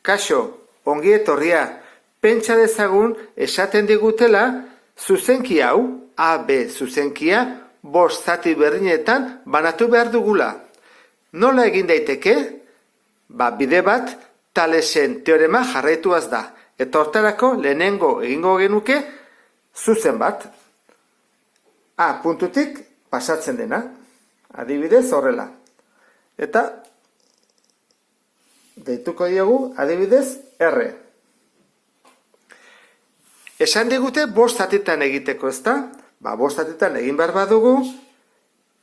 Kaixo, ongi etorria, pentsa dezagun esaten digutela zuzenki hau, AB zuzenkia, 5 zati berdinetan banatu behar dugula. Nola egin daiteke? Bide bat Thalesen teorema jarraituaz da. Eta hortarako lehenengo egingo genuke zuzen bat. A puntutik pasatzen dena. Adibidez horrela. Eta deituko diogu adibidez R. Esan digute 5 zatitan egiteko, ezta? 5 zatitan egin behar badugu,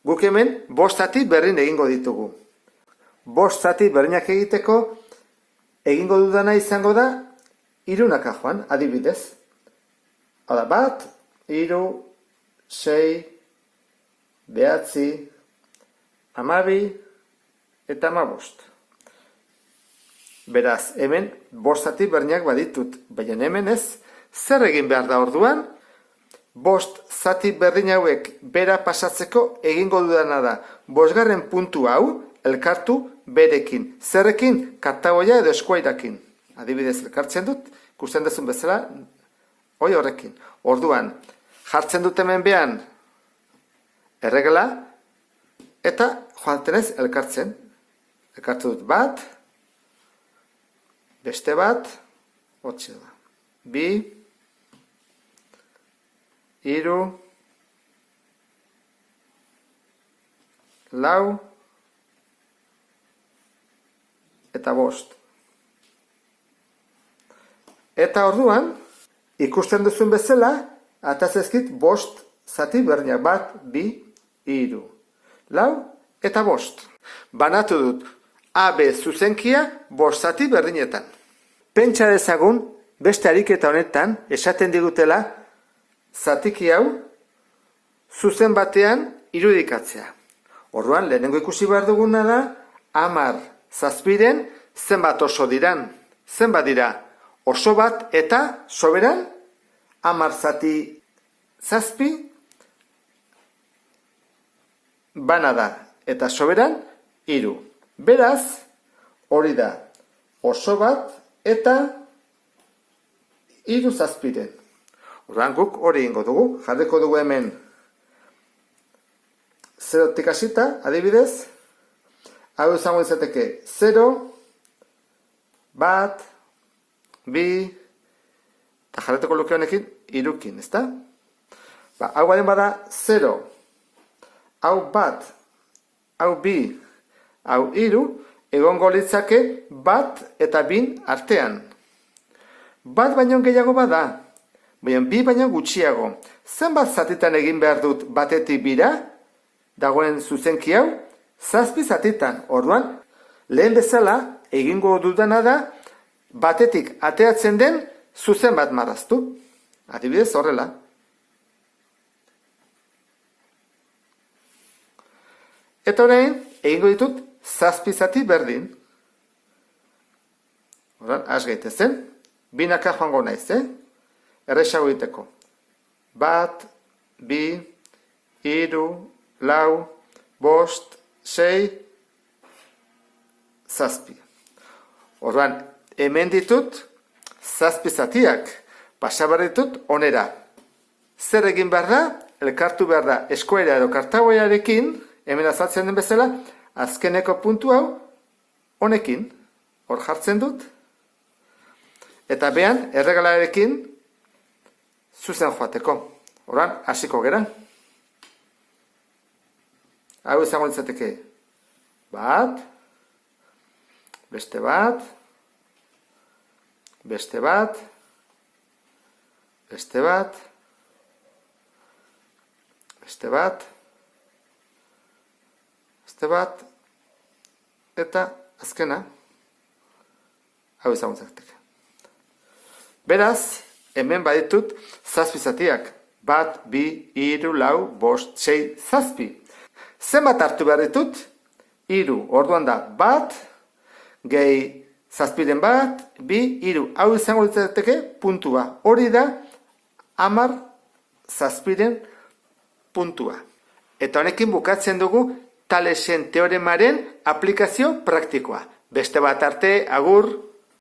guk hemen 5 zati berdin egingo ditugu. 5 zati berdinak egiteko, egingo dudana izango da, 3 joan, adibidez. Hau da, 1, 3, 6, 9, 12 eta 15. Beraz, hemen 5 zati berdinak baditut, baina hemen ez, zer egin behar da orduan? 5 zati berdin hauek bera pasatzeko egingo dudana da 5. puntu hau elkartu berekin. Zerrekin? Kartagoia edo eskuairakin. Adibidez, elkartzen dut, ikusten duzun bezala, horrekin. Orduan, jartzen dut hemen behan erregela, eta joatenez elkartzen. Elkartu dut 1, beste 1, 2, 3, 4, eta 5. Eta orduan, ikusten duzun bezala, atazezkit 5 zati berdinak. 1, 2, 3, 4 eta 5. Banatu dut AB zuzenkia 5 zati berdinetan. Pentsa dezagun, beste ariketa honetan, esaten digutela, zatiki hau zuzen batean irudikatzea. Orduan, lehenengo ikusi behar duguna da, 10 zazpiren zenbat oso diran. Zenbat dira? Oso bat eta soberan 10 zati zazpi bana da. Eta soberan 3. Beraz, hori da oso bat eta 3 zazpiren. Orduan guk hori ingo dugu, jarriko dugu hemen 0tik hasita, adibidez, hau izango izateke 0, 1, 2, eta jarreteko luke honekin 3kin, ezta? Hau baren bada 0, hau 1, hau 2, hau 3, egongo litzake 1 eta 2 artean. 1 baino gehiago bada, baina 2 baino gutxiago. Zenbat zatitan egin behar dut batetik bira, dagoen zuzenki hau, 7 zatitan. Orduan, lehen bezala, egingo dudana da, batetik ateatzen den zuzen bat marraztu. Adibidez horrela. Eta orain, egingo ditut 7 zati berdin. Orduan, has gaitezen. 2 joango naiz, erresago egiteko. 1, 2, 3, 4, 5, 6, 7. Orduan, hemen ditut 7 zatiak. Pasa behar ditut onera. Zer egin behar da? Elkartu behar da eskuera edo kartagoiarekin, hemen azaltzen den bezala, azkeneko puntu hau honekin. Hor jartzen dut. Eta behan, erregalarekin zuzen joateko. Orduan, hasiko gera. Hau izango litzateke 1, beste 1, beste 1, beste 1, beste 1, beste 1, eta azkena, hau izango litzateke. Beraz, hemen baditut 7 zatiak. 1, 2, 3, 4, 5, 6, 7. Zenbat hartu behar ditut? 3. Orduan da 1, gehi 7-ren 1, 2, 3. Hau izango litzateke puntua. Hori da 10 7-ren puntua. Eta honekin bukatzen dugu Thalesen teoremaren aplikazio praktikoa. Beste bat arte, agur!